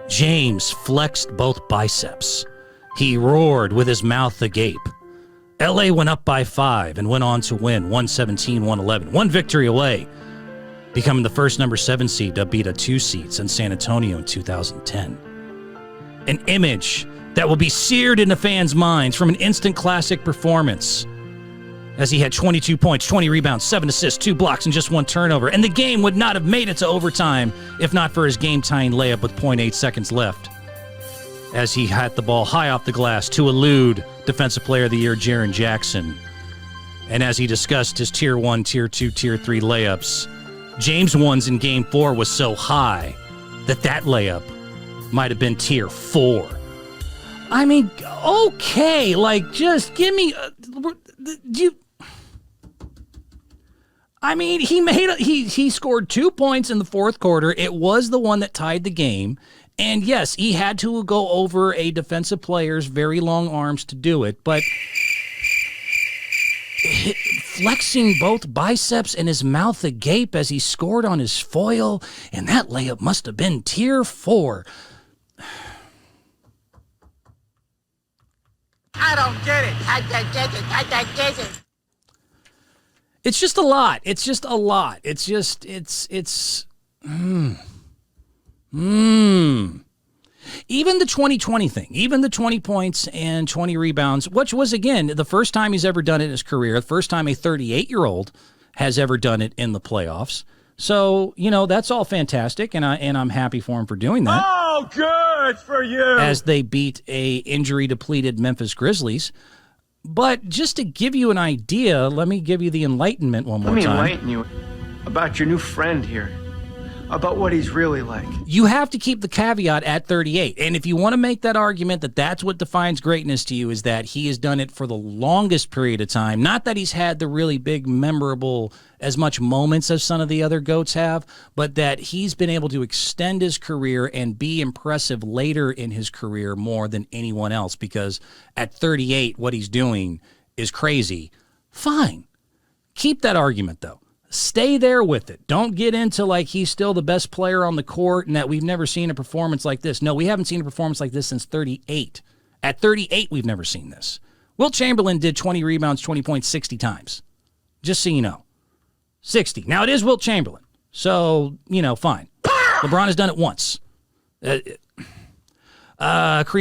James flexed both biceps. He roared with his mouth agape. LA went up by 5 and went on to win 117-111, one victory away, becoming the first number 7 seed to beat a 2 seeds in San Antonio in 2010. An image that will be seared into fans' minds from an instant classic performance, as he had 22 points, 20 rebounds, 7 assists, 2 blocks, and just 1 turnover. And the game would not have made it to overtime if not for his game-tying layup with 0.8 seconds left, as he had the ball high off the glass to elude Defensive Player of the Year Jaren Jackson. And as he discussed his Tier 1, Tier 2, Tier 3 layups, James' ones in Game 4 was so high that layup might have been tier 4. I mean, okay, like, just give me... he scored 2 points in the fourth quarter. It was the one that tied the game. And yes, he had to go over a defensive player's very long arms to do it, but flexing both biceps and his mouth agape as he scored on his foil, and that layup must have been tier 4. I don't get it. I don't get it. It's just a lot. Even the 2020 thing, even the 20 points and 20 rebounds, which was, again, the first time he's ever done it in his career, the first time a 38-year-old has ever done it in the playoffs. So, that's all fantastic, and I'm happy for him for doing that. Oh, good for you! As they beat a injury-depleted Memphis Grizzlies. But just to give you an idea, let me give you the enlightenment one more time. Let me enlighten you about your new friend here, about what he's really like. You have to keep the caveat at 38. And if you want to make that argument that that's what defines greatness to you, is that he has done it for the longest period of time. Not that he's had the really big, memorable, as much moments as some of the other GOATs have, but that he's been able to extend his career and be impressive later in his career more than anyone else, because at 38, what he's doing is crazy. Fine. Keep that argument, though. Stay there with it. Don't get into like he's still the best player on the court and that we've never seen a performance like this. No, we haven't seen a performance like this since 38. At 38, we've never seen this. Wilt Chamberlain did 20 rebounds, 20 points 60 times. Just so you know. 60. Now, it is Wilt Chamberlain. So, fine. LeBron has done it once. Kareem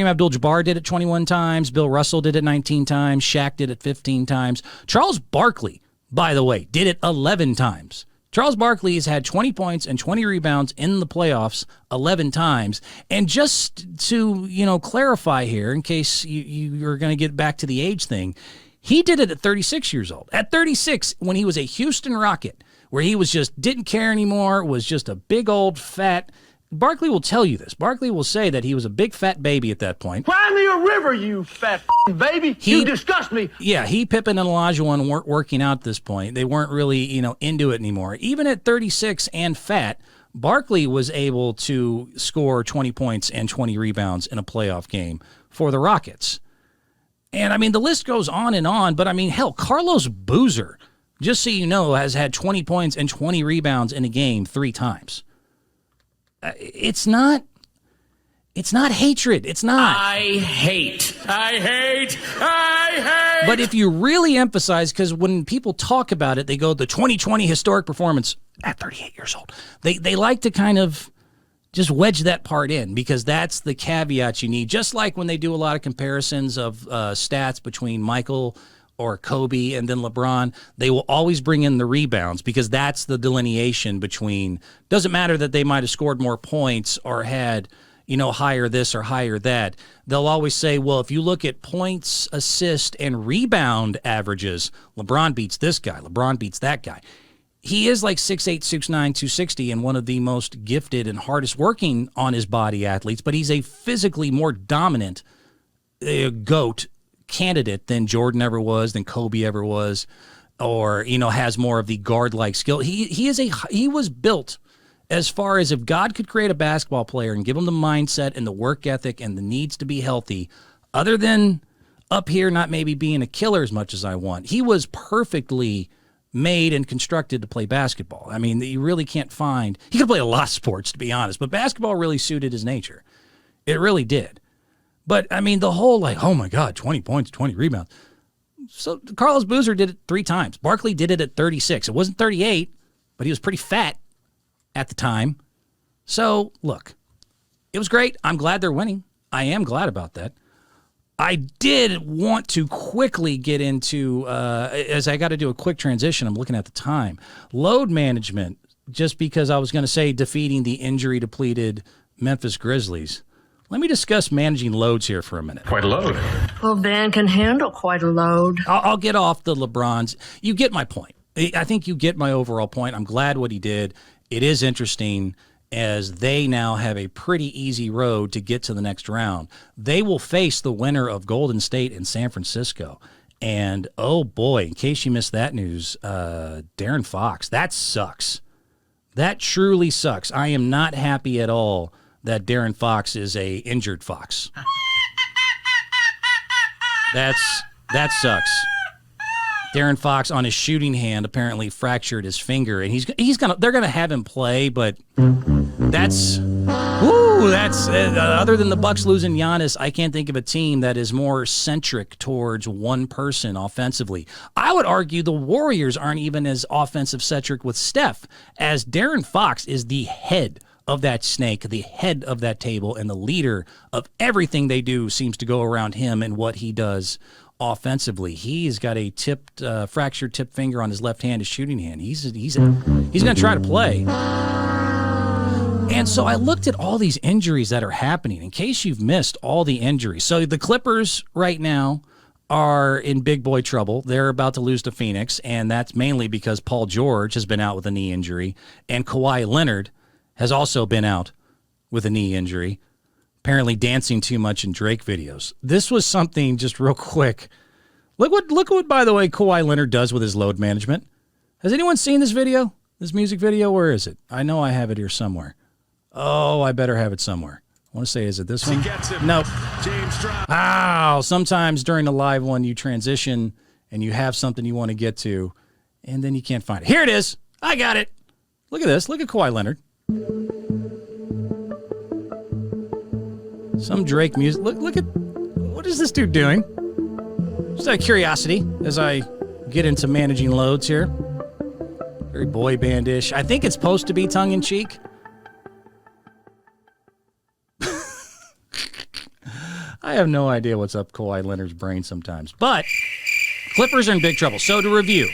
Abdul-Jabbar did it 21 times. Bill Russell did it 19 times. Shaq did it 15 times. Charles Barkley, by the way, did it 11 times. Charles Barkley has had 20 points and 20 rebounds in the playoffs 11 times. And just to, clarify here, in case you're going to get back to the age thing, he did it at 36 years old. At 36, when he was a Houston Rocket, where he was just didn't care anymore, was just a big old fat... Barkley will tell you this. Barkley will say that he was a big fat baby at that point. Cry me a river, you fat baby. You disgust me. Yeah, Pippen, and Olajuwon weren't working out at this point. They weren't really, into it anymore. Even at 36 and fat, Barkley was able to score 20 points and 20 rebounds in a playoff game for the Rockets. And, the list goes on, but, hell, Carlos Boozer, just so you know, has had 20 points and 20 rebounds in a game 3 times. It's not hatred. It's not. I hate. But if you really emphasize, because when people talk about it, they go, the 2020 historic performance at 38 years old. They like to kind of just wedge that part in, because that's the caveat you need. Just like when they do a lot of comparisons of stats between Michael or Kobe and then LeBron, they will always bring in the rebounds, because that's the delineation between, doesn't matter that they might have scored more points or had, higher this or higher that. They'll always say, well, if you look at points, assist, and rebound averages, LeBron beats this guy, LeBron beats that guy. He is like 6'8", 6'9", 260, and one of the most gifted and hardest working on his body athletes, but he's a physically more dominant GOAT candidate than Jordan ever was, than Kobe ever was, or, has more of the guard-like skill. He was built, as far as if God could create a basketball player and give him the mindset and the work ethic and the needs to be healthy, other than up here not maybe being a killer as much as I want, he was perfectly made and constructed to play basketball. You really can't find... He could play a lot of sports, to be honest, but basketball really suited his nature. It really did. But, the whole, oh my God, 20 points, 20 rebounds. So Carlos Boozer did it 3 times. Barkley did it at 36. It wasn't 38, but he was pretty fat at the time. So, look, it was great. I'm glad they're winning. I am glad about that. I did want to quickly get into, as I got to do a quick transition, I'm looking at the time, load management, just because I was going to say defeating the injury-depleted Memphis Grizzlies. Let me discuss managing loads here for a minute. Quite a load. Well, Van can handle quite a load. I'll get off the LeBrons. You get my point. I think you get my overall point. I'm glad what he did. It is interesting. as they now have a pretty easy road to get to the next round. They will face the winner of Golden State and San Francisco. And, oh, boy, in case you missed that news, Darren Fox, that sucks. That truly sucks. I am not happy at all that Darren Fox is a injured Fox. That sucks. Darren Fox on his shooting hand apparently fractured his finger, and they're gonna have him play, but that's other than the Bucks losing Giannis, I can't think of a team that is more centric towards one person offensively. I would argue the Warriors aren't even as offensive centric with Steph, as Darren Fox is the head of that snake, the head of that table, and the leader of everything they do seems to go around him and what he does offensively. He's got a fractured tip finger on his left hand, his shooting hand. He's going to try to play. And so I looked at all these injuries that are happening, in case you've missed all the injuries. So the Clippers right now are in big boy trouble. They're about to lose to Phoenix, and that's mainly because Paul George has been out with a knee injury, and Kawhi Leonard has also been out with a knee injury, apparently dancing too much in Drake videos. This was something, just real quick. Look what, by the way, Kawhi Leonard does with his load management. Has anyone seen this video? This music video? Where is it? I know I have it here somewhere. Oh, I better have it somewhere. I want to say, is it this one? Nope. Sometimes during the live one, you transition and you have something you want to get to, and then you can't find it. Here it is. I got it. Look at this. Look at Kawhi Leonard. Some Drake music. Look at, what is this dude doing? Just out of curiosity, as I get into managing loads here. Very boy bandish. I think it's supposed to be tongue in cheek. I have no idea what's up Kawhi Leonard's brain sometimes. But Clippers are in big trouble. So to review,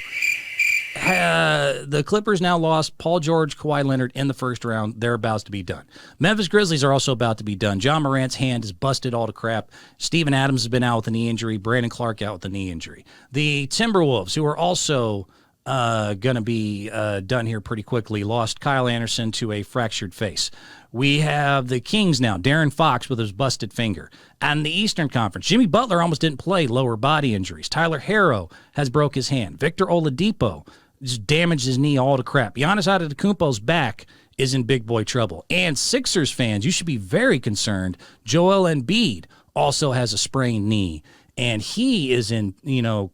the Clippers now lost Paul George, Kawhi Leonard in the first round. They're about to be done. Memphis Grizzlies are also about to be done. John Morant's hand is busted all to crap. Steven Adams has been out with a knee injury. Brandon Clark out with a knee injury. The Timberwolves, who are also going to be done here pretty quickly, lost Kyle Anderson to a fractured face. We have the Kings now, Darren Fox with his busted finger. And the Eastern Conference, Jimmy Butler almost didn't play, lower body injuries. Tyler Herro has broke his hand. Victor Oladipo just damaged his knee all to crap. Giannis Antetokounmpo's back is in big boy trouble. And Sixers fans, you should be very concerned. Joel Embiid also has a sprained knee, and he is in,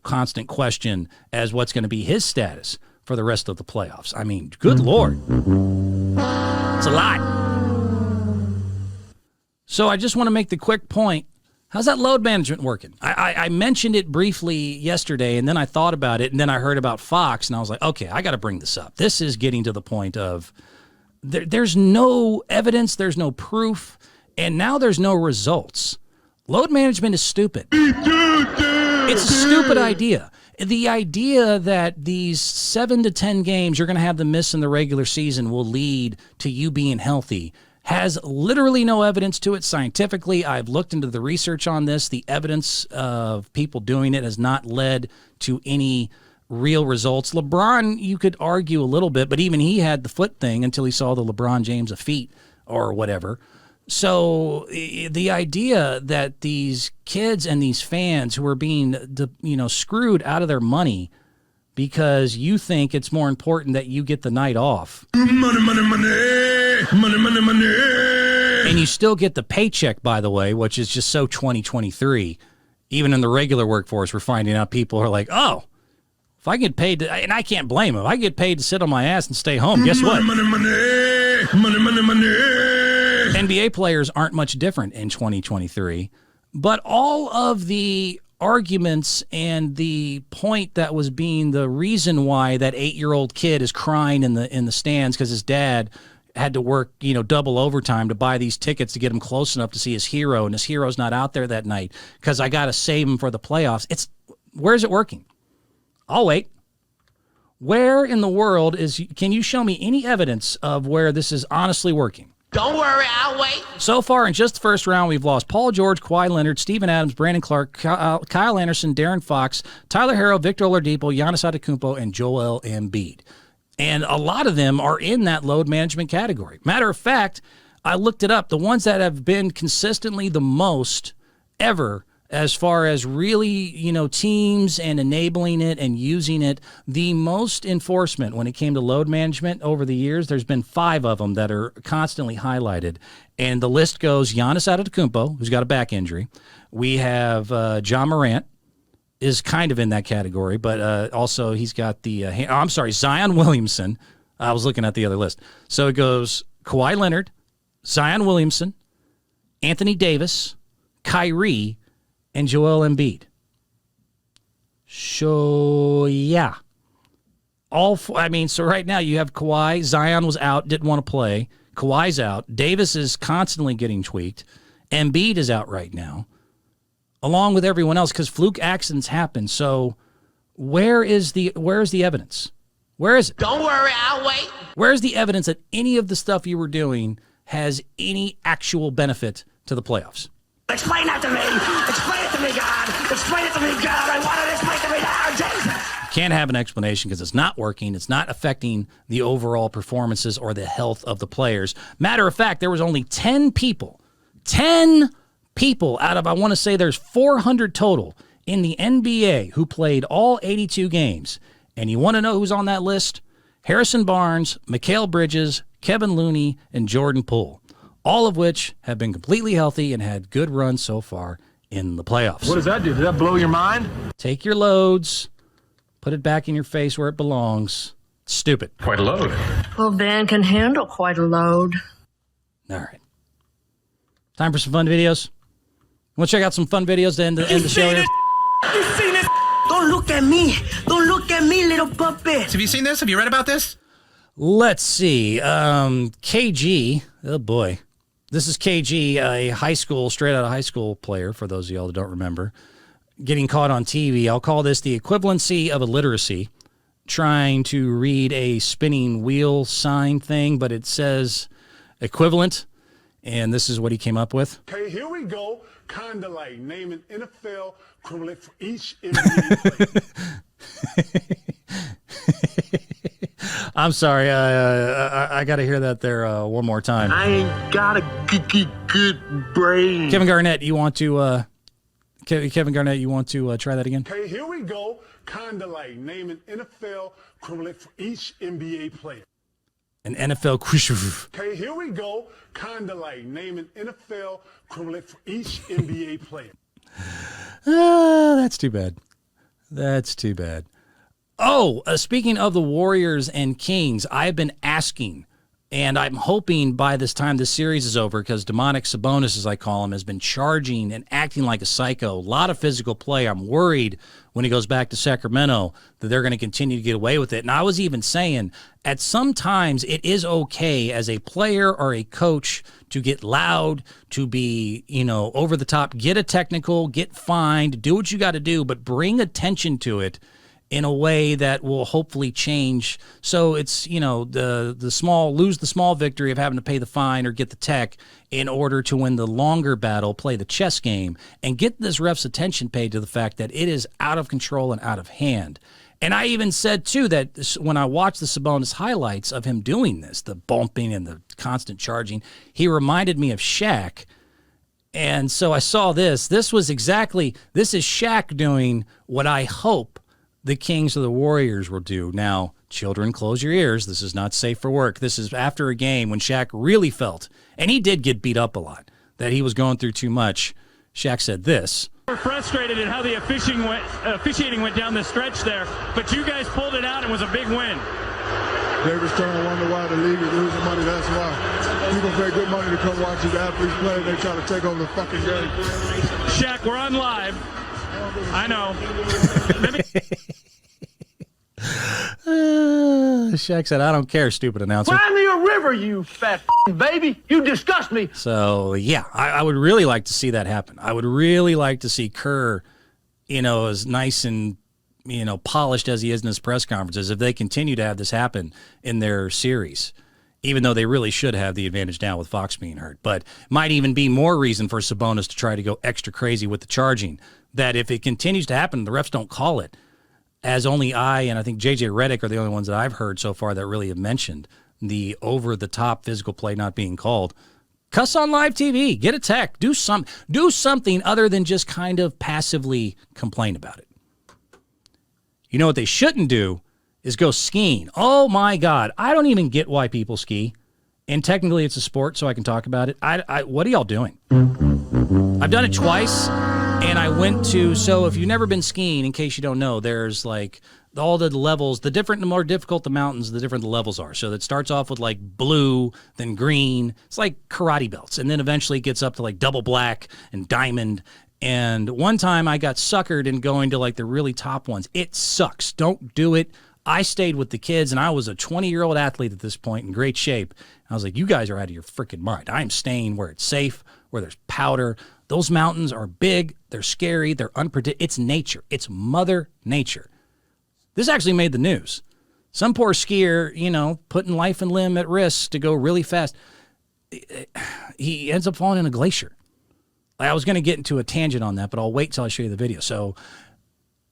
constant question as what's going to be his status for the rest of the playoffs. I mean, good Lord. It's a lot. So I just want to make the quick point. How's that load management working? I mentioned it briefly yesterday, and then I thought about it, and then I heard about Fox, and I was like, okay, I got to bring this up. This is getting to the point of there's no evidence, there's no proof, and now there's no results. Load management is stupid. It's a stupid idea. The idea that these 7 to 10 games you're going to have to miss in the regular season will lead to you being healthy has literally no evidence to it scientifically. I've looked into the research on this. The evidence of people doing it has not led to any real results. LeBron, you could argue a little bit, but even he had the foot thing until he saw the LeBron James of feet or whatever. So the idea that these kids and these fans who are being, screwed out of their money because you think it's more important that you get the night off. Money, money, money, money, money, money. And you still get the paycheck, by the way, which is just so 2023. Even in the regular workforce, we're finding out people are like, oh, if I get paid, and I can't blame them. If I get paid to sit on my ass and stay home, guess what? Money, money, money, money, money. NBA players aren't much different in 2023, but all of the arguments and the point that was being the reason why that 8-year-old kid is crying in the stands because his dad had to work, double overtime to buy these tickets to get him close enough to see his hero, and his hero's not out there that night because I got to save him for the playoffs. Where's it working? I'll wait. Where in the world can you show me any evidence of where this is honestly working? Don't worry, I'll wait. So far, in just the first round, we've lost Paul George, Kawhi Leonard, Steven Adams, Brandon Clark, Kyle Anderson, Darren Fox, Tyler Herro, Victor Oladipo, Giannis Antetokounmpo, and Joel Embiid. And a lot of them are in that load management category. Matter of fact, I looked it up. The ones that have been consistently the most ever as far as really, teams and enabling it and using it, the most enforcement when it came to load management over the years, there's been 5 of them that are constantly highlighted. And the list goes Giannis Antetokounmpo, who's got a back injury. We have John Morant is kind of in that category, but also he's got Zion Williamson. I was looking at the other list. So it goes Kawhi Leonard, Zion Williamson, Anthony Davis, Kyrie, and Joel Embiid. So, yeah. So right now you have Kawhi. Zion was out, didn't want to play. Kawhi's out. Davis is constantly getting tweaked. Embiid is out right now, along with everyone else, because fluke accidents happen. So where is the evidence? Where is it? Don't worry, I'll wait. Where's the evidence that any of the stuff you were doing has any actual benefit to the playoffs? Explain that to me. Explain it to me, God. Explain it to me, God. I want it explained to me now, Jesus. Can't have an explanation because it's not working. It's not affecting the overall performances or the health of the players. Matter of fact, there was only 10 people out of, I want to say there's 400 total in the NBA who played all 82 games. And you want to know who's on that list? Harrison Barnes, Mikal Bridges, Kevin Looney, and Jordan Poole, all of which have been completely healthy and had good runs so far in the playoffs. What does that do? Does that blow your mind? Take your loads, put it back in your face where it belongs. Stupid. Quite a load. Well, Van can handle quite a load. All right. Time for some fun videos. Want to check out some fun videos to end the show here? You seen this? Don't look at me. Don't look at me, little puppet. Have you seen this? Have you read about this? Let's see. KG. Oh, boy. This is KG, a straight out of high school player, for those of y'all that don't remember, getting caught on TV. I'll call this the equivalency of illiteracy, trying to read a spinning wheel sign thing, but it says equivalent, and this is what he came up with. Okay, here we go. Kind of like naming NFL equivalent for each NBA player. I'm sorry. I got to hear that there one more time. I ain't got a good brain. Kevin Garnett, you want to try that again? Okay, here we go. Kind of like naming NFL equivalent for each NBA player. An NFL. Okay, here we go. Kind of like naming NFL equivalent for each NBA player. That's too bad. That's too bad. Oh, speaking of the Warriors and Kings, I've been asking, and I'm hoping by this time this series is over, because Demonic Sabonis, as I call him, has been charging and acting like a psycho. A lot of physical play. I'm worried when he goes back to Sacramento that they're going to continue to get away with it. And I was even saying, at some times it is okay as a player or a coach to get loud, to be, over the top, get a technical, get fined, do what you got to do, but bring attention to it in a way that will hopefully change. So it's, the small, lose the small victory of having to pay the fine or get the tech in order to win the longer battle, play the chess game, and get this ref's attention paid to the fact that it is out of control and out of hand. And I even said, too, that when I watched the Sabonis highlights of him doing this, the bumping and the constant charging, he reminded me of Shaq. And so I saw this. This is Shaq doing what I hope the Kings or the Warriors will do. Now, children, close your ears. This is not safe for work. This is after a game when Shaq really felt, and he did get beat up a lot, that he was going through too much. Shaq said this. We're frustrated at how the officiating went down the stretch there, but you guys pulled it out and it was a big win. David Stern wonder why the league is losing money. That's why. People pay good money to come watch these athletes play. They try to take over the fucking game. Shaq, we're on live. I know. Shaq said, I don't care, stupid announcer. Find me a river, you fat baby. You disgust me. So, yeah, I would really like to see that happen. I would really like to see Kerr, as nice and, polished as he is in his press conferences, if they continue to have this happen in their series, even though they really should have the advantage now with Fox being hurt. But might even be more reason for Sabonis to try to go extra crazy with the charging, that if it continues to happen, the refs don't call it, as only I and I think JJ Redick are the only ones that I've heard so far that really have mentioned the over-the-top physical play not being called. Cuss on live TV. Get a tech. Do something other than just kind of passively complain about it. You know what they shouldn't do is go skiing. Oh, my God. I don't even get why people ski. And technically it's a sport, so I can talk about it. What are y'all doing? I've done it twice. And I went to, so if you've never been skiing, in case you don't know, there's like all the levels, the more difficult the mountains, the different the levels are. So that starts off with like blue, then green. It's like karate belts. And then eventually it gets up to like double black and diamond. And one time I got suckered in going to like the really top ones. It sucks. Don't do it. I stayed with the kids, and I was a 20-year-old athlete at this point in great shape. I was like, you guys are out of your freaking mind. I am staying where it's safe, where there's powder. Those mountains are big, they're scary, they're unpredictable. It's nature. It's Mother Nature. This actually made the news. Some poor skier, putting life and limb at risk to go really fast. He ends up falling in a glacier. I was going to get into a tangent on that, but I'll wait till I show you the video. So,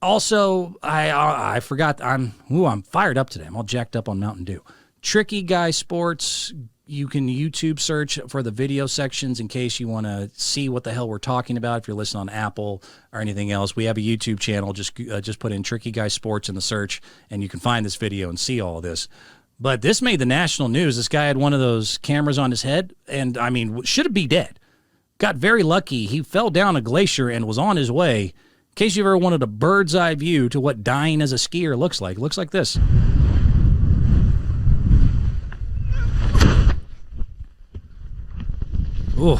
also, I forgot. I'm fired up today. I'm all jacked up on Mountain Dew. Tricky Guy Sports. You can YouTube search for the video sections in case you want to see what the hell we're talking about. If you're listening on Apple or anything else, we have a YouTube channel. Just put in Tricky Guy Sports in the search, and you can find this video and see all of this. But this made the national news. This guy had one of those cameras on his head, and, I mean, should be dead. Got very lucky. He fell down a glacier and was on his way. In case you've ever wanted a bird's eye view to what dying as a skier looks like. It looks like this. Ooh.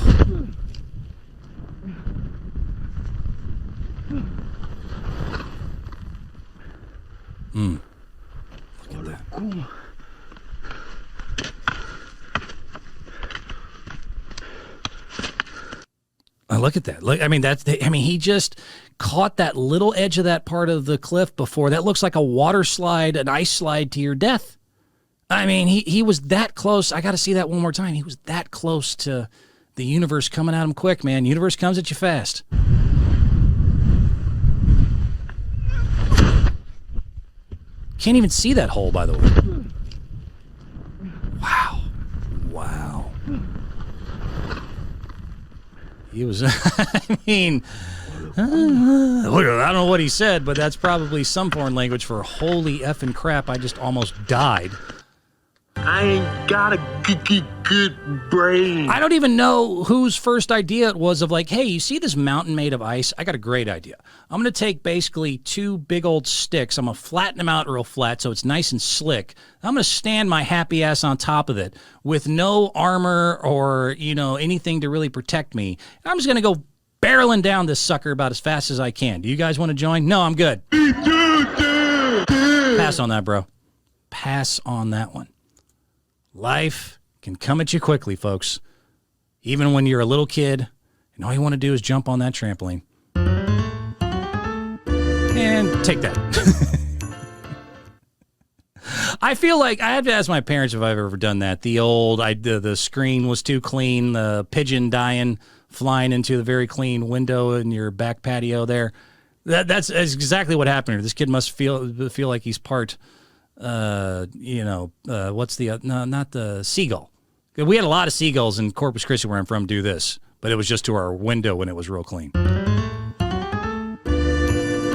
Look at that. Look at that. He just caught that little edge of that part of the cliff before. That looks like a water slide, an ice slide to your death. I mean, he was that close. I got to see that one more time. He was that close to the universe coming at him quick, man. Universe comes at you fast. Can't even see that hole, by the way. Wow. He was, I don't know what he said, but that's probably some foreign language for holy effing crap, I just almost died. I ain't got a good brain. I don't even know whose first idea it was of like, hey, you see this mountain made of ice? I got a great idea. I'm going to take basically two big old sticks. I'm going to flatten them out real flat so it's nice and slick. I'm going to stand my happy ass on top of it with no armor or, anything to really protect me. And I'm just going to go barreling down this sucker about as fast as I can. Do you guys want to join? No, I'm good. Pass on that, bro. Pass on that one. Life can come at you quickly, folks. Even when you're a little kid, and all you want to do is jump on that trampoline. And take that. I feel like I have to ask my parents if I've ever done that. The screen was too clean, the pigeon dying, flying into the very clean window in your back patio there. That's exactly what happened here. This kid must feel like he's part... not the seagull. We had a lot of seagulls in Corpus Christi, where I'm from, do this, but it was just to our window when it was real clean.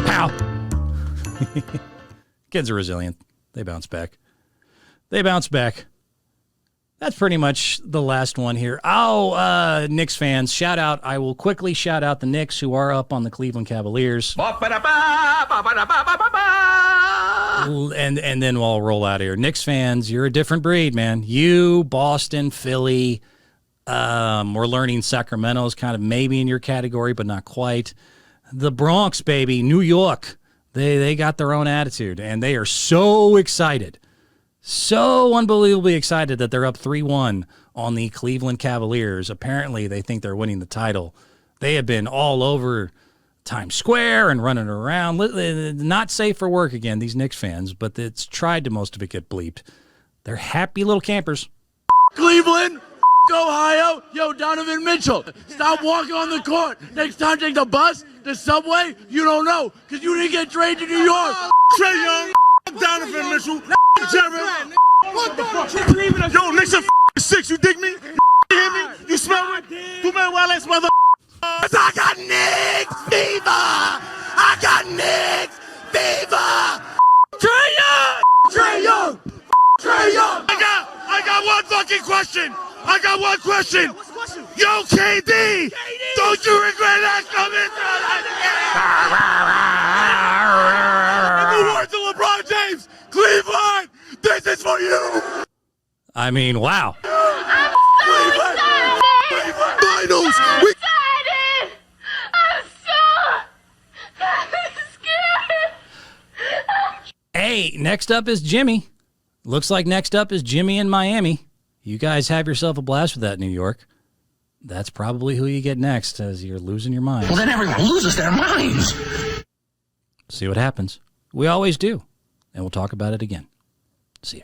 Pow! Kids are resilient. They bounce back. That's pretty much the last one here. Knicks fans, shout out. I will quickly shout out the Knicks, who are up on the Cleveland Cavaliers. And then we'll roll out of here. Knicks fans, you're a different breed, man. You, Boston, Philly, we're learning Sacramento's kind of maybe in your category, but not quite. The Bronx, baby, New York, they got their own attitude, and they are so excited. So unbelievably excited that they're up 3-1 on the Cleveland Cavaliers. Apparently, they think they're winning the title. They have been all over Times Square and running around. Not safe for work again, these Knicks fans, but it's tried to most of it get bleeped. They're happy little campers. Cleveland, Ohio. Yo, Donovan Mitchell, stop walking on the court. Next time, take the bus, the subway. You don't know, because you didn't get traded to New York. Trae Young, Donovan Mitchell, Jerry. Yo, Knicks are 6. You dig me? You hear me? You smell me? Tu me hueles, mother. I got Knicks fever. I got Knicks fever. Trae Young. Trae Young. Trae Young. I got one fucking question. I got one question. Yo, KD, don't you regret that coming through? In the words of LeBron James, Cleveland, this is for you. I mean, wow. I'm so excited! Finals. I'm excited! I'm so scared! Hey, next up is Jimmy. Looks like next up is Jimmy in Miami. You guys have yourself a blast with that, New York. That's probably who you get next, as you're losing your mind. Well, then everyone loses their minds. See what happens. We always do. And we'll talk about it again. See ya.